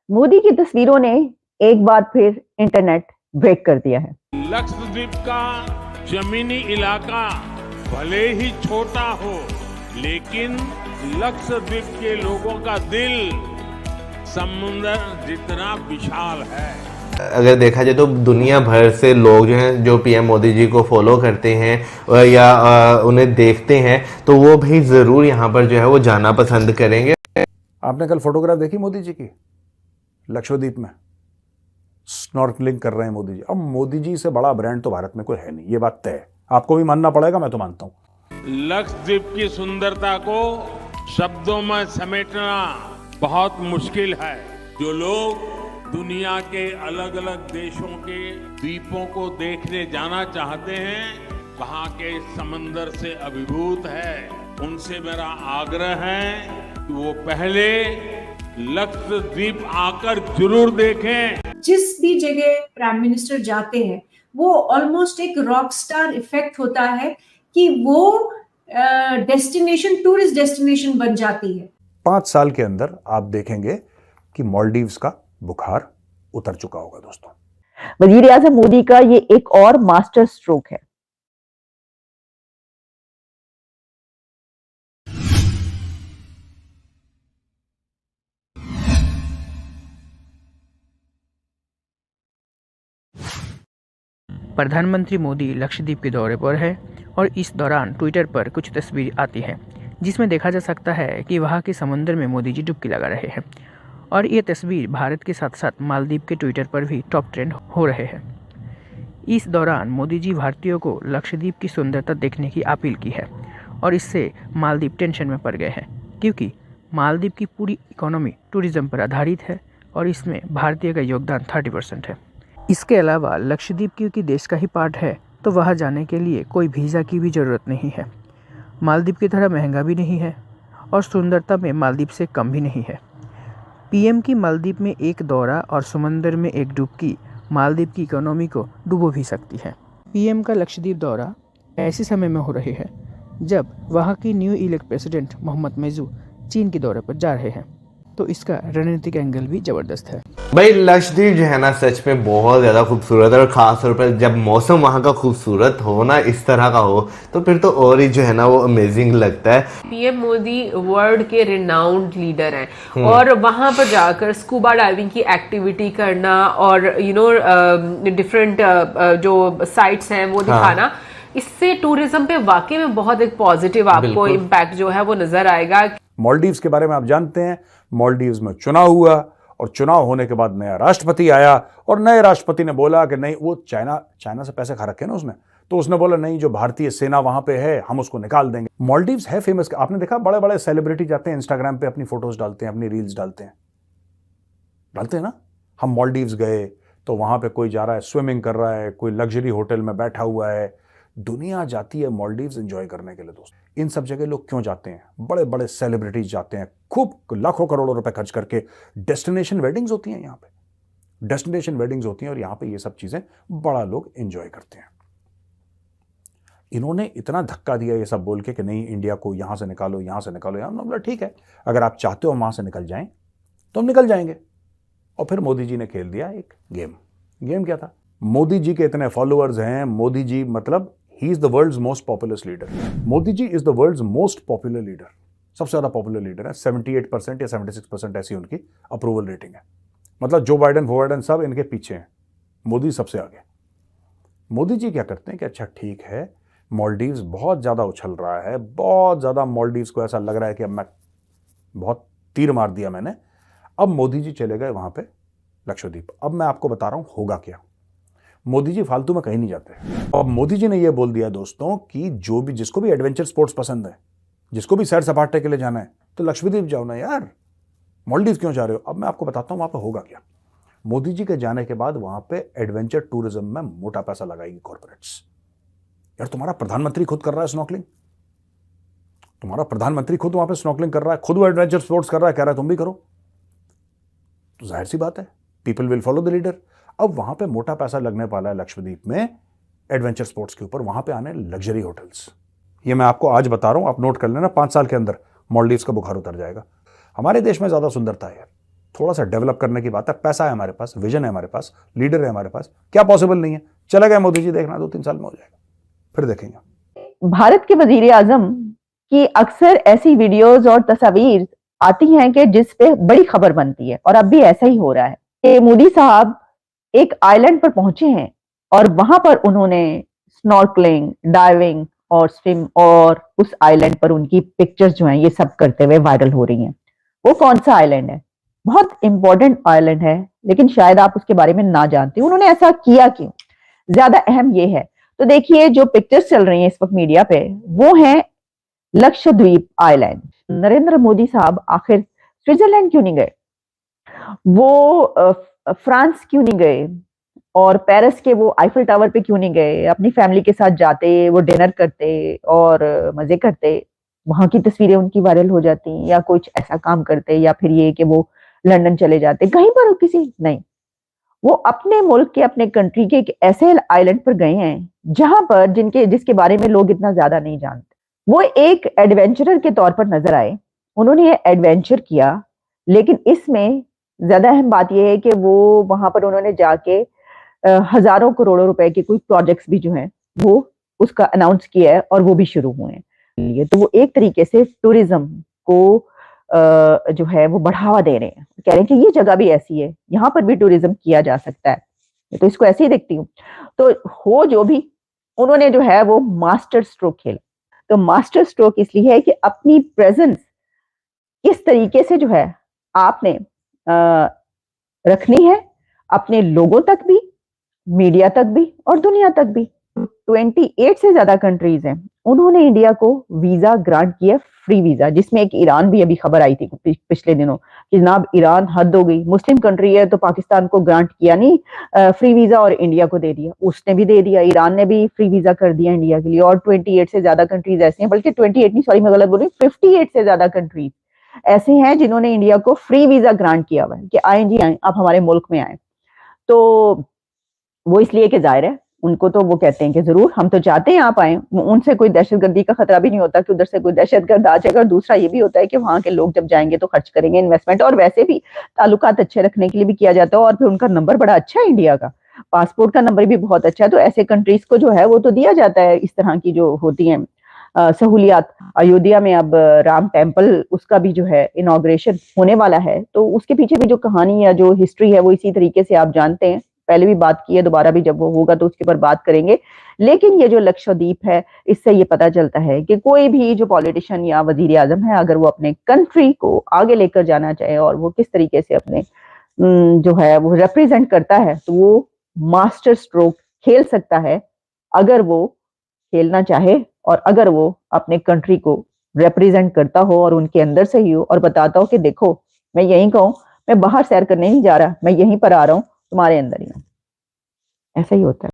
मोदी की तस्वीरों ने एक बार फिर इंटरनेट ब्रेक कर दिया है। लक्षद्वीप का जमीनी इलाका भले ही छोटा हो, लेकिन लक्षद्वीप के लोगों का दिल समुद्र जितना विशाल है। अगर देखा जाए तो दुनिया भर से लोग जो हैं जो पीएम मोदी जी को फॉलो करते हैं या उन्हें देखते हैं, तो वो भी ज़रूर यहाँ पर जो है वो जाना पसंद करेंगे। आपने कल फोटोग्राफ देखी मोदी जी की लक्षद्वीप में? स्नॉर्कलिंग कर रहे हैं मोदी जी। अब मोदी जी से बड़ा ब्रांड तो भारत में कोई है नहीं, ये बात तय है। आपको भी मानना पड़ेगा, मैं तो मानता हूँ। लक्षद्वीप की सुंदरता को शब्दों में समेटना बहुत मुश्किल है। जो लोग दुनिया के अलग अलग देशों के द्वीपों को देखने जाना चाहते हैं, वहां के समंदर से अभिभूत है, उनसे मेरा आग्रह है कि वो पहले लक्षद्वीप आकर जरूर देखें। जिस भी जगह प्राइम मिनिस्टर जाते हैं वो ऑलमोस्ट एक रॉक स्टार इफेक्ट होता है कि वो डेस्टिनेशन, टूरिस्ट डेस्टिनेशन बन जाती है। 5 साल के अंदर आप देखेंगे कि मालदीव्स का बुखार उतर चुका होगा दोस्तों। वजीर आजम मोदी का ये एक और मास्टर स्ट्रोक है। प्रधानमंत्री मोदी लक्षद्वीप के दौरे पर है और इस दौरान ट्विटर पर कुछ तस्वीर आती हैं जिसमें देखा जा सकता है कि वहाँ के समुद्र में मोदी जी डुबकी लगा रहे हैं और ये तस्वीर भारत के साथ साथ मालदीव के ट्विटर पर भी टॉप ट्रेंड हो रहे हैं। इस दौरान मोदी जी भारतीयों को लक्षद्वीप की सुंदरता देखने की अपील की है और इससे मालदीव टेंशन में पड़ गए हैं क्योंकि मालदीव की पूरी इकोनॉमी टूरिज्म पर आधारित है और इसमें भारतीय का योगदान 30% है। इसके अलावा लक्षद्वीप क्योंकि देश का ही पार्ट है तो वहाँ जाने के लिए कोई वीज़ा की भी ज़रूरत नहीं है। मालदीव की तरह महंगा भी नहीं है और सुंदरता में मालदीव से कम भी नहीं है। पीएम की मालदीव में एक दौरा और समंदर में एक डुबकी मालदीव की इकोनॉमी को डुबो भी सकती है। पीएम का लक्षद्वीप दौरा ऐसे समय में हो रही है जब वहाँ की न्यू इलेक्ट प्रेसिडेंट मोहम्मद मेजू चीन के दौरे पर जा रहे हैं, तो इसका रणनीतिक एंगल भी जबरदस्त है। भाई लक्षद्वीप जो है ना सच में बहुत ज़्यादा खूबसूरत है और ख़ास तौर पर जब मौसम वहाँ का खूबसूरत हो ना, इस तरह का हो, तो फिर तो और ही जो है ना वो अमेजिंग लगता है। पीएम मोदी वर्ल्ड के रिनाउंड लीडर हैं और वहां पर जाकर स्कूबा डाइविंग की एक्टिविटी करना और डिफरेंट जो साइट्स हैं वो दिखाना, इससे टूरिज्म पे वाकई में बहुत एक पॉजिटिव आपको इम्पैक्ट जो है वो नजर आएगा। मालदीव्स के बारे में आप जानते हैं, मालदीव्स में चुनाव हुआ और चुनाव होने के बाद नया राष्ट्रपति आया और नए राष्ट्रपति ने बोला कि नहीं, वो चाइना से पैसे खा रखे ना उसने, तो उसने बोला नहीं, जो भारतीय सेना वहां पे है हम उसको निकाल देंगे। मालदीव्स है फेमस। आपने देखा बड़े बड़े सेलिब्रिटी जाते हैं इंस्टाग्राम पे, अपनी फोटोज डालते हैं, अपनी रील्स डालते हैं ना। हम मालदीव्स गए तो वहां पे कोई जा रहा है स्विमिंग कर रहा है, कोई लग्जरी होटल में बैठा हुआ है। दुनिया जाती है मालदीव्स एंजॉय करने के लिए दोस्त। इन सब जगह लोग क्यों जाते हैं? बड़े बड़े सेलिब्रिटीज जाते हैं, खूब लाखों करोड़ों रुपए खर्च करके। डेस्टिनेशन वेडिंग्स होती हैं यहाँ पे, डेस्टिनेशन वेडिंग्स होती हैं और यहाँ पे ये सब चीजें बड़ा लोग एंजॉय करते हैं। इन्होंने इतना धक्का दिया ये सब बोल के कि नहीं, इंडिया को यहां से निकालो, यहां से निकालो। हमने बोला ठीक है, अगर आप चाहते हो वहां से निकल जाएं तो हम निकल जाएंगे। और फिर मोदी जी ने खेल दिया एक गेम क्या था? मोदी जी के इतने फॉलोअर्स हैं, मोदी जी मतलब he is the world's most popular leader. Modi ji is the world's most popular leader, सबसे ज्यादा पॉपुलर लीडर है। 78% या 76% ऐसी उनकी अप्रूवल रेटिंग है। मतलब जो बाइडेन सब इनके पीछे हैं, मोदी सबसे आगे। मोदी जी क्या करते हैं कि अच्छा ठीक है, मालदीव्स बहुत ज्यादा उछल रहा है, बहुत ज्यादा मालदीव्स को ऐसा लग रहा है कि अब मैं बहुत तीर मार दिया मैंने। अब मोदी जी चले गए वहां पे लक्षद्वीप। अब मैं आपको बता रहा हूं होगा क्या। मोदी जी फालतू में कहीं नहीं जाते। और मोदी जी ने यह बोल दिया दोस्तों कि जिसको भी एडवेंचर स्पोर्ट्स पसंद है, जिसको भी सैर सपाटे के लिए जाना है, तो लक्षद्वीप जाओ ना यार, मालदीव क्यों जा रहे हो? अब मैं आपको बताता हूं वहां पे होगा क्या। मोदी जी के जाने के बाद वहां पे एडवेंचर टूरिज्म में मोटा पैसा लगाएगी कॉर्पोरेट्स। यार तुम्हारा प्रधानमंत्री खुद कर रहा है स्नॉर्कलिंग, तुम्हारा प्रधानमंत्री खुद वहां पे स्नॉर्कलिंग कर रहा है, खुद वो एडवेंचर स्पोर्ट्स कर रहा है, कह रहा है तुम भी करो, तो जाहिर सी बात है people will follow the leader. अब वहां पे मोटा पैसा लगने वाला है लक्षद्वीप में एडवेंचर स्पोर्ट्स के ऊपर। वहां पे आने लग्जरी होटल्स। ये मैं आपको आज बता रहा हूं, आप नोट कर लेना, 5 साल के अंदर मालदीव्स का बुखार उतर जाएगा। हमारे देश में ज्यादा सुंदरता है यार, थोड़ा सा डेवलप करने की बात है, पैसा है हमारे पास, विजन है हमारे पास, लीडर है हमारे पास, क्या पॉसिबल नहीं है? चले गए मोदी जी, देखना 2-3 साल में हो जाएगा, फिर देखेंगे। भारत के वजीर आजम की अक्सर ऐसी वीडियोस और तस्वीर आती हैं कि जिस पे बड़ी खबर बनती है, और अब भी ऐसा ही हो रहा है कि मोदी साहब एक आइलैंड पर पहुंचे हैं और वहां पर उन्होंने स्नॉर्कलिंग, डाइविंग और स्विम, और उस आइलैंड पर उनकी पिक्चर्स जो हैं ये सब करते हुए वायरल हो रही हैं। वो कौन सा आइलैंड है? बहुत इंपॉर्टेंट आइलैंड है, लेकिन शायद आप उसके बारे में ना जानते। उन्होंने ऐसा किया क्यों? ज्यादा अहम ये है। तो देखिए, जो पिक्चर्स चल रही हैं इस वक्त मीडिया पे, वो है लक्षद्वीप आइलैंड। नरेंद्र मोदी साहब आखिर स्विट्जरलैंड क्यों नहीं गए? वो फ्रांस क्यों नहीं गए? और पेरिस के वो आईफल टावर पे क्यों नहीं गए? अपनी फैमिली के साथ जाते, वो डिनर करते और मजे करते, वहां की तस्वीरें उनकी वायरल हो जाती, या कुछ ऐसा काम करते, या फिर ये कि वो लंदन चले जाते, कहीं पर किसी नहीं, वो अपने मुल्क के, अपने कंट्री के एक ऐसे आइलैंड पर गए हैं जहां पर जिसके बारे में लोग इतना ज्यादा नहीं जानते। वो एक एडवेंचरर के तौर पर नजर आए, उन्होंने ये एडवेंचर किया, लेकिन इसमें ज्यादा अहम बात यह है कि वो वहां पर उन्होंने जाके हजारों करोड़ों रुपए के कोई प्रोजेक्ट्स भी जो हैं वो उसका अनाउंस किया है, और वो भी शुरू हुए हैं। तो वो एक तरीके से टूरिज्म को जो है वो बढ़ावा दे रहे हैं, कह रहे हैं कि ये जगह भी ऐसी है, यहाँ पर भी टूरिज्म किया जा सकता है। तो इसको ऐसे ही देखती हूँ। तो हो जो भी, उन्होंने जो है वो मास्टर स्ट्रोक खेला। तो मास्टर स्ट्रोक इसलिए है कि अपनी प्रेजेंस किस तरीके से जो है आपने रखनी है, अपने लोगों तक भी, मीडिया तक भी और दुनिया तक भी। 28 से ज्यादा कंट्रीज हैं, उन्होंने इंडिया को वीजा ग्रांट किया, फ्री वीजा, जिसमें एक ईरान भी अभी खबर आई थी पिछले दिनों कि जनाब ईरान हद हो गई, मुस्लिम कंट्री है तो पाकिस्तान को ग्रांट किया नहीं फ्री वीजा और इंडिया को दे दिया। उसने भी दे दिया, ईरान ने भी फ्री वीजा कर दिया इंडिया के लिए। और 28 से ज्यादा कंट्रीज ऐसे हैं, बल्कि 28 नहीं, सॉरी मैं गलत बोल रही हूँ, 58 से ज्यादा कंट्रीज ऐसे हैं जिन्होंने इंडिया को फ्री वीजा ग्रांट किया हुआ है कि आए जी आए, आप हमारे मुल्क में आए। तो वो इसलिए कि जाहिर है उनको तो वो कहते हैं कि जरूर हम तो चाहते हैं आप आए, उनसे कोई दहशतगर्दी का खतरा भी नहीं होता कि उधर से कोई दहशतगर्द आ जाएगा। और दूसरा ये भी होता है कि वहां के लोग जब जाएंगे तो खर्च करेंगे, इन्वेस्टमेंट, और वैसे भी ताल्लुकात अच्छे रखने के लिए भी किया जाता है। और फिर उनका नंबर बड़ा अच्छा है, इंडिया का पासपोर्ट का नंबर भी बहुत अच्छा है। तो ऐसे कंट्रीज को जो है वो तो दिया जाता है इस तरह की जो होती हैं सहूलियात। अयोध्या में अब राम टेम्पल, उसका भी जो है इनॉग्रेशन होने वाला है। तो उसके पीछे भी जो कहानी या जो हिस्ट्री है वो इसी तरीके से आप जानते हैं, पहले भी बात की है, दोबारा भी जब वो होगा तो उसके ऊपर बात करेंगे। लेकिन ये जो लक्षद्वीप है, इससे ये पता चलता है कि कोई भी जो पॉलिटिशियन या वजीर आजम है, अगर वो अपने कंट्री को आगे लेकर जाना चाहे और वो किस तरीके से अपने जो है वो रिप्रेजेंट करता है, तो वो मास्टर स्ट्रोक खेल सकता है अगर वो खेलना चाहे, और अगर वो अपने कंट्री को रिप्रेजेंट करता हो और उनके अंदर से ही हो और बताता हो कि देखो मैं यहीं का हूं, मैं बाहर सैर करने नहीं जा रहा, मैं यहीं पर आ रहा हूं, तुम्हारे अंदर ही हूं। ऐसा ही होता है।